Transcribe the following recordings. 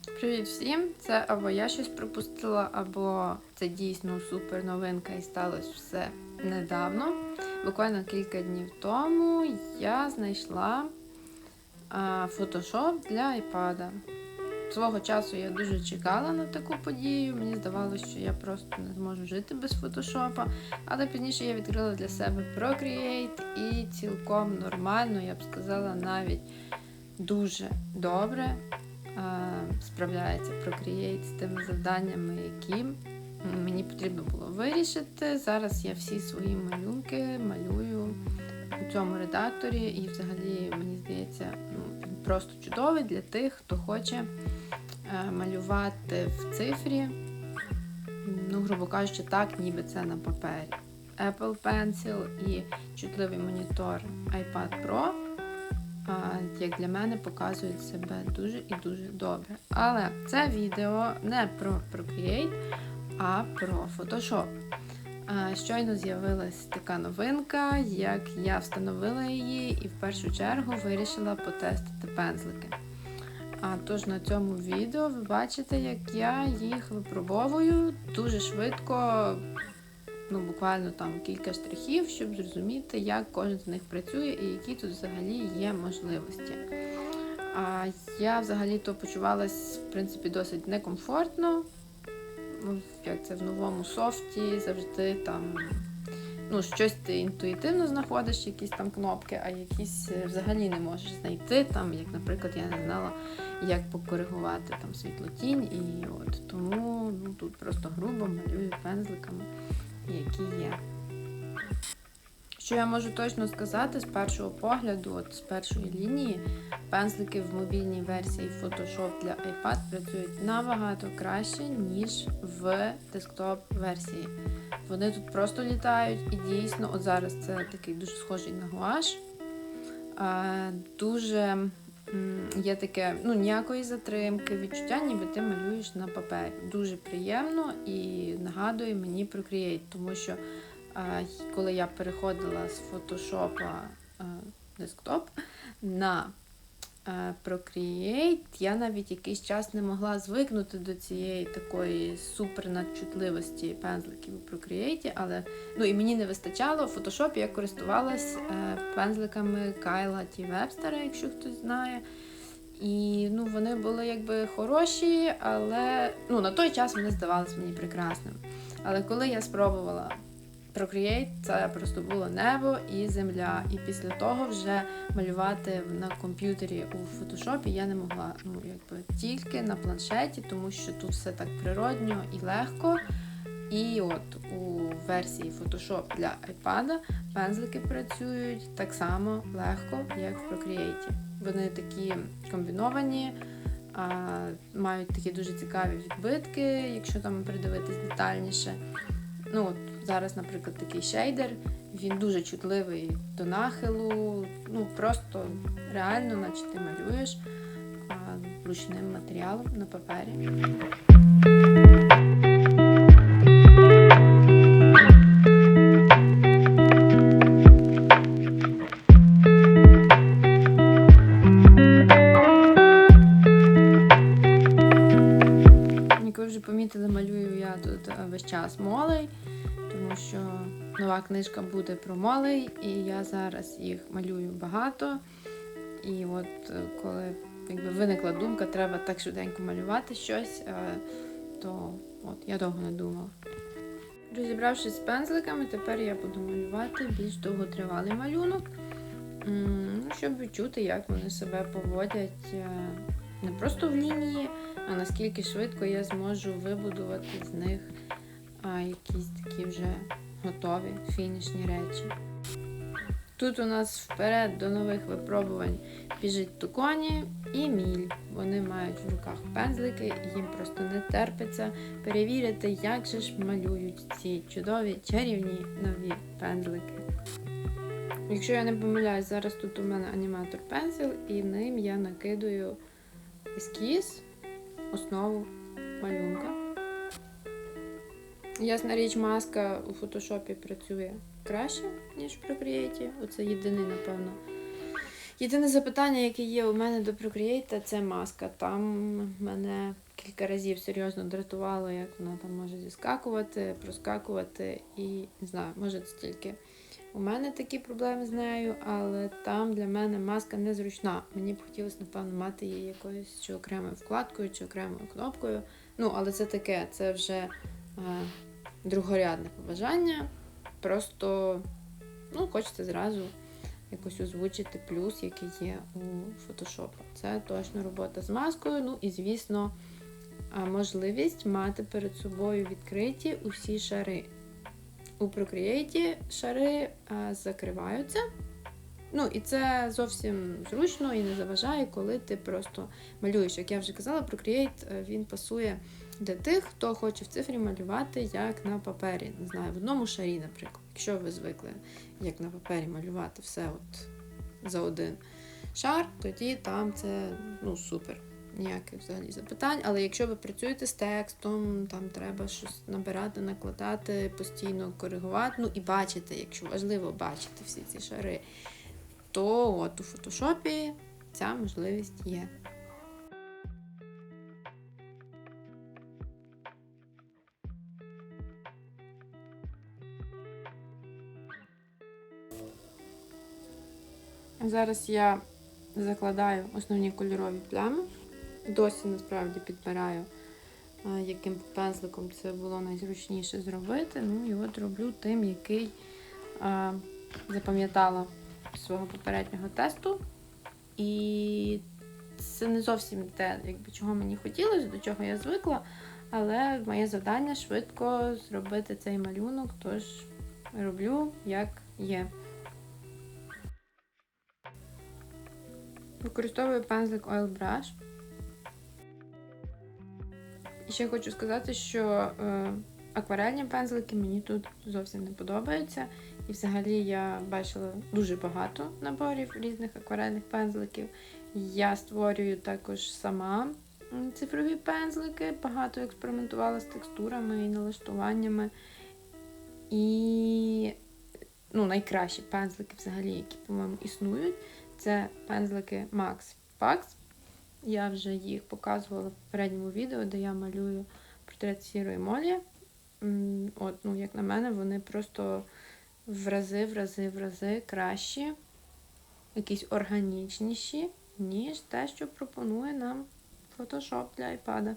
Привіт всім! Це або я щось пропустила, або це дійсно супер новинка і сталося все недавно. Буквально кілька днів тому я знайшла Photoshop для iPad. Свого часу я дуже чекала на таку подію, мені здавалося, що я просто не зможу жити без Photoshop, але пізніше я відкрила для себе Procreate і цілком нормально, я б сказала, навіть дуже добре справляється Procreate з тими завданнями, які мені потрібно було вирішити. Зараз я всі свої малюнки малюю у цьому редакторі, і взагалі, мені здається, він просто чудовий для тих, хто хоче малювати в цифрі, грубо кажучи, так, ніби це на папері. Apple Pencil і чутливий монітор iPad Pro, як для мене, показують себе дуже і дуже добре. Але це відео не про Procreate, а про Photoshop. Щойно з'явилась така новинка, як я встановила її і в першу чергу вирішила потестити пензлики. Тож на цьому відео ви бачите, як я їх випробовую дуже швидко, буквально там кілька штрихів, щоб зрозуміти, як кожен з них працює і які тут взагалі є можливості. Я взагалі-то почувалась, в принципі, досить некомфортно. Як це в новому софті, завжди там, щось ти інтуїтивно знаходиш, якісь там кнопки, а якісь взагалі не можеш знайти, там, як, наприклад, я не знала, як покоригувати там світло-тінь, і тому тут просто грубо малюю пензликами, які є. Що я можу точно сказати з першого погляду, з першої лінії, пензлики в мобільній версії Photoshop для iPad працюють набагато краще, ніж в десктоп-версії. Вони тут просто літають і дійсно, от зараз це такий дуже схожий на гуаш. Дуже є таке, ніякої затримки, відчуття, ніби ти малюєш на папері. Дуже приємно і нагадує мені Procreate, тому що коли я переходила з Photoshop десктоп на Procreate, я навіть якийсь час не могла звикнути до цієї такої супернадчутливості пензликів у Procreate, але і мені не вистачало. В Photoshop я користувалась пензликами Кайла Ті Вебстера, якщо хтось знає. І вони були якби хороші, але на той час вони здавалися мені прекрасними. Але коли я спробувала Procreate, це просто було небо і земля. І після того вже малювати на комп'ютері у Photoshop я не могла. Тільки на планшеті, тому що тут все так природньо і легко. І у версії Photoshop для iPad пензлики працюють так само легко, як в Procreate. Вони такі комбіновані, мають такі дуже цікаві відбитки, якщо там придивитись детальніше. Зараз, наприклад, такий шейдер, він дуже чутливий до нахилу, просто реально, наче ти малюєш ручним матеріалом на папері. Як ви вже помітили, малюю я тут весь час молей, тому що нова книжка буде про молей, і я зараз їх малюю багато. І коли виникла думка, треба так швиденько малювати щось, то я довго не думала. Розібравшись з пензликами, тепер я буду малювати більш довготривалий малюнок, щоб відчути, як вони себе поводять не просто в лінії, а наскільки швидко я зможу вибудувати з них якісь такі вже готові фінішні речі. Тут у нас вперед до нових випробувань біжить Туконі і Міль. Вони мають в руках пензлики, і їм просто не терпиться перевірити, як же ж малюють ці чудові, чарівні нові пензлики. Якщо я не помиляюсь, зараз тут у мене аніматор пензл, і ним я накидаю ескіз, основу малюнка. Ясна річ, маска у Photoshop працює краще, ніж в Procreate. Оце єдиний, напевно, Єдине запитання, яке є у мене до Procreate, це маска. Там мене кілька разів серйозно дратувало, як вона там може зіскакувати, проскакувати і, не знаю, може це тільки у мене такі проблеми з нею, але там для мене маска незручна. Мені б хотілося, напевно, мати її якоюсь чи окремою вкладкою, чи окремою кнопкою. Ну, але це таке, це вже другорядне побажання. Просто, хочеться зразу якось озвучити плюс, який є у Photoshop. Це точно робота з маскою. І, звісно, можливість мати перед собою відкриті усі шари. У Procreate шари закриваються. І це зовсім зручно і не заважає, коли ти просто малюєш. Як я вже казала, Procreate, він пасує для тих, хто хоче в цифрі малювати, як на папері. Не знаю, в одному шарі, наприклад. Якщо ви звикли, як на папері, малювати все за один шар, тоді там це супер. Ніяких взагалі запитань. Але якщо ви працюєте з текстом, там треба щось набирати, накладати, постійно коригувати, і бачити, якщо важливо бачити всі ці шари, то у Photoshop ця можливість є. Зараз я закладаю основні кольорові плями. Досі, насправді, підбираю, яким пензликом це було найзручніше зробити. І от роблю тим, який запам'ятала з свого попереднього тесту. І це не зовсім те, чого мені хотілося, до чого я звикла, але моє завдання швидко зробити цей малюнок, тож роблю, як є. Використовую пензлик Oil Brush. І ще хочу сказати, що акварельні пензлики мені тут зовсім не подобаються. І взагалі я бачила дуже багато наборів різних акварельних пензликів. Я створюю також сама цифрові пензлики, багато експериментувала з текстурами і налаштуваннями. І найкращі пензлики взагалі, які, по-моєму, існують, це пензлики Max Pax. Я вже їх показувала в попередньому відео, де я малюю портрет сірої Молі. Як на мене, вони просто в рази кращі, якісь органічніші, ніж те, що пропонує нам Photoshop для iPad.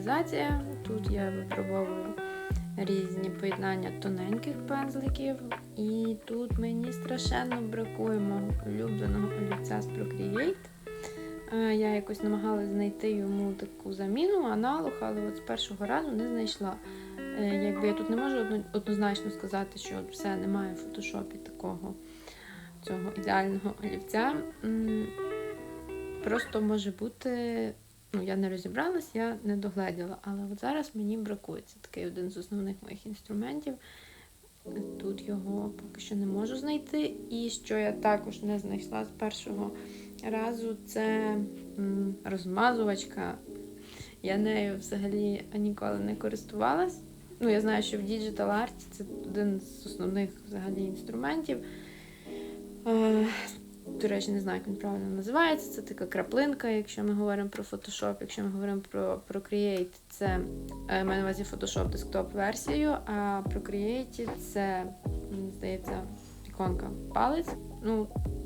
деталізація. Тут я випробовую різні поєднання тоненьких пензликів. І тут мені страшенно бракує мого улюбленого олівця з Procreate. Я якось намагалась знайти йому таку заміну, аналог, але от з першого разу не знайшла. Якби я тут не можу однозначно сказати, що от все, немає в фотошопі такого цього ідеального олівця. Просто може бути, я не розібралась, я не догледіла, але от зараз мені бракує. Це такий один з основних моїх інструментів. Тут його поки що не можу знайти. І що я також не знайшла з першого разу, це розмазувачка. Я нею взагалі ніколи не користувалась. Я знаю, що в Digital Art це один з основних взагалі інструментів. До речі, не знаю, як він правильно називається. Це така краплинка, якщо ми говоримо про Photoshop. Якщо ми говоримо про Procreate, це маю на увазі Photoshop десктоп-версію, а Procreate це, здається, іконка палець.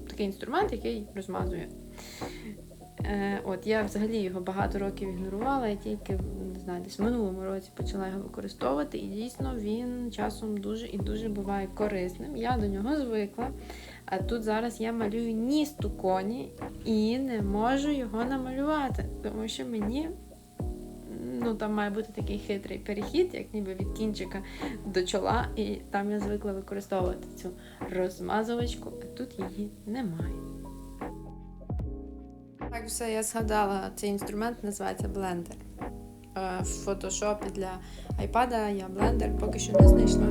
Такий інструмент, який розмазує. Я взагалі його багато років ігнорувала, я тільки, не знаю, десь в минулому році почала його використовувати, і дійсно він часом дуже і дуже буває корисним. Я до нього звикла, а тут зараз я малюю ніс коні і не можу його намалювати, тому що мені, там має бути такий хитрий перехід, як ніби від кінчика до чола, і там я звикла використовувати цю розмазувачку, а тут її немає. Так, все, я згадала, цей інструмент називається блендер. В фотошопі для iPad я блендер поки що не знайшла.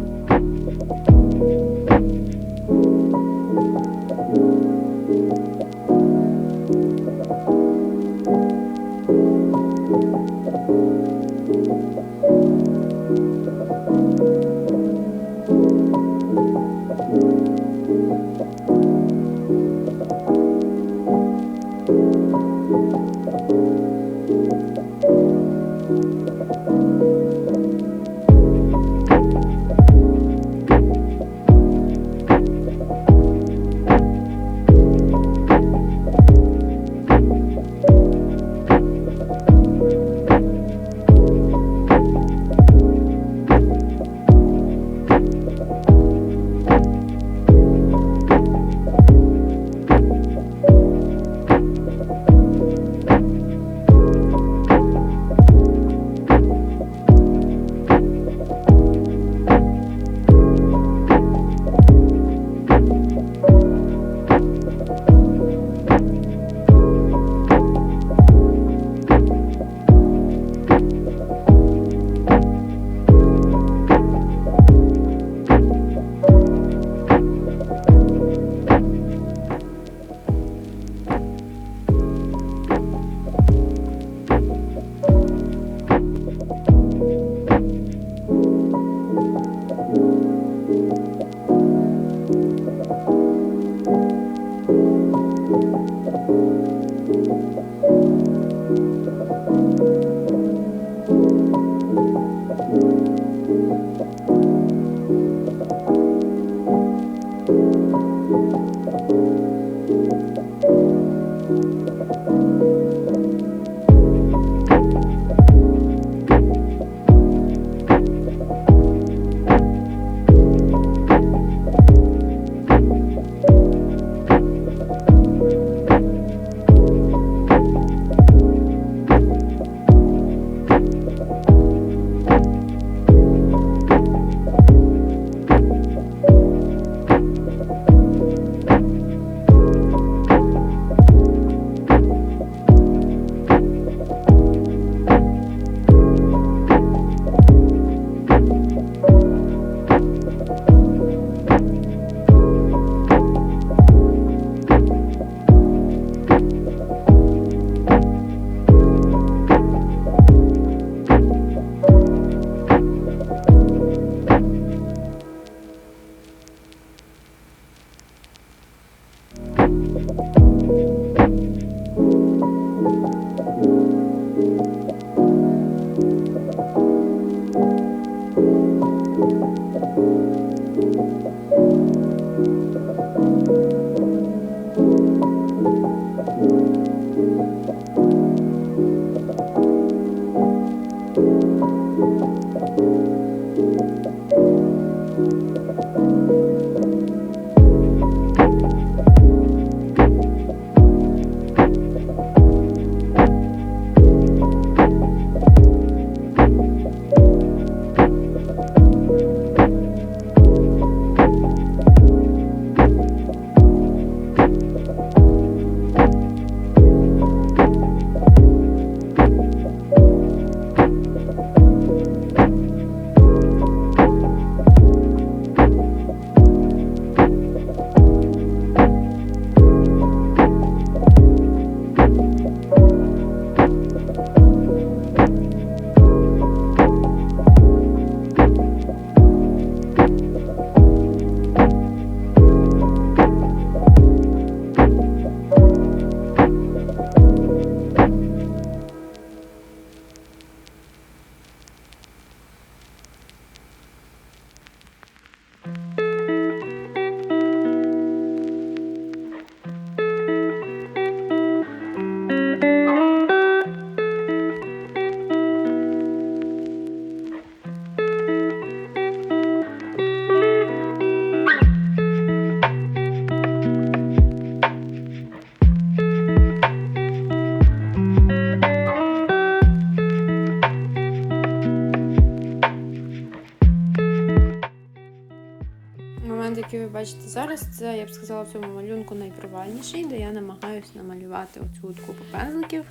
бачите зараз, це, я б сказала, в цьому малюнку найпровальніший, де я намагаюся намалювати оцю купу пензликів,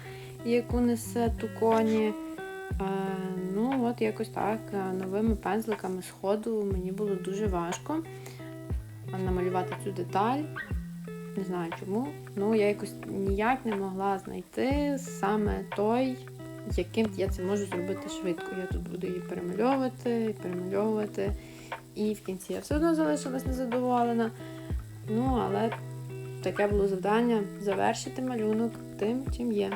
яку несе Туконі. Ну, от якось так, новими пензликами з ходу мені було дуже важко намалювати цю деталь. Не знаю чому, ну я якось ніяк не могла знайти саме той, яким я це можу зробити швидко. Я тут буду її перемальовувати, і в кінці я все одно залишилась незадоволена. Ну, але таке було завдання – завершити малюнок тим, чим є.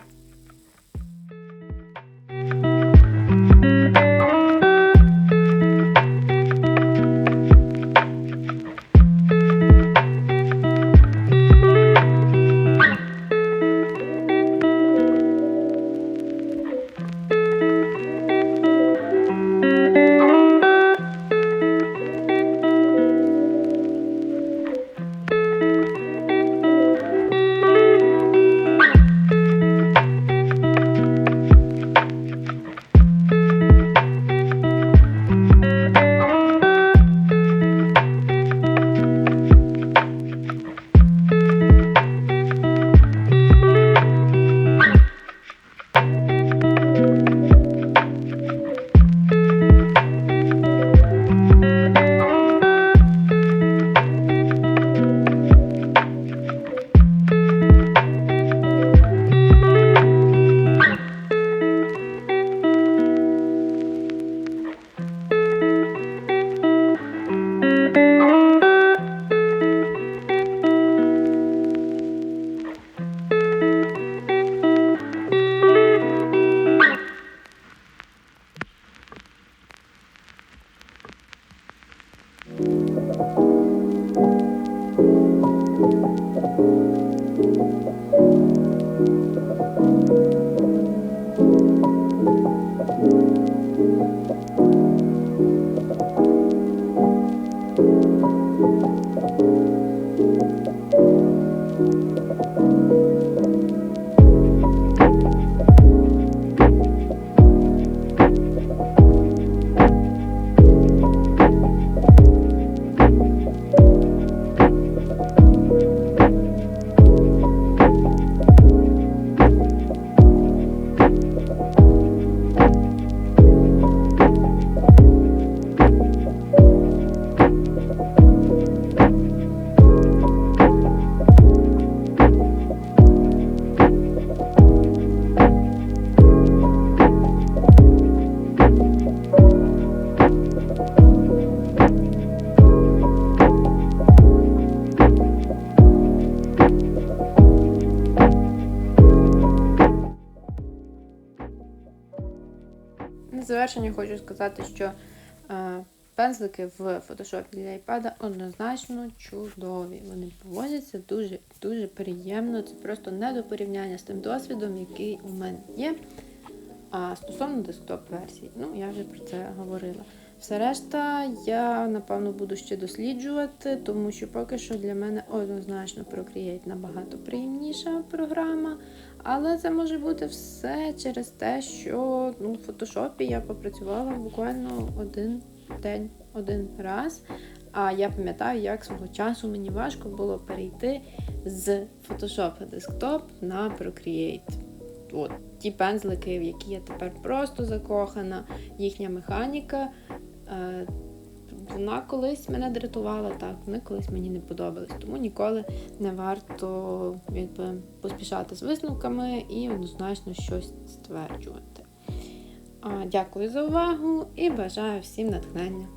На завершення хочу сказати, що пензлики в Photoshop для iPad однозначно чудові. Вони поводяться дуже приємно. Це просто не до порівняння з тим досвідом, який у мене є. А стосовно десктоп-версій, ну, я вже про це говорила. Все решта я, напевно, буду ще досліджувати, тому що поки що для мене однозначно Procreate набагато приємніша програма. Але це може бути все через те, що в Photoshop я попрацювала буквально один день, один раз. А я пам'ятаю, як свого часу мені важко було перейти з Photoshop Desktop на Procreate. От, ті пензлики, в які я тепер просто закохана, їхня механіка, вона колись мене дратувала, так, вони колись мені не подобались, тому ніколи не варто поспішати з висновками і однозначно щось стверджувати. Дякую за увагу і бажаю всім натхнення!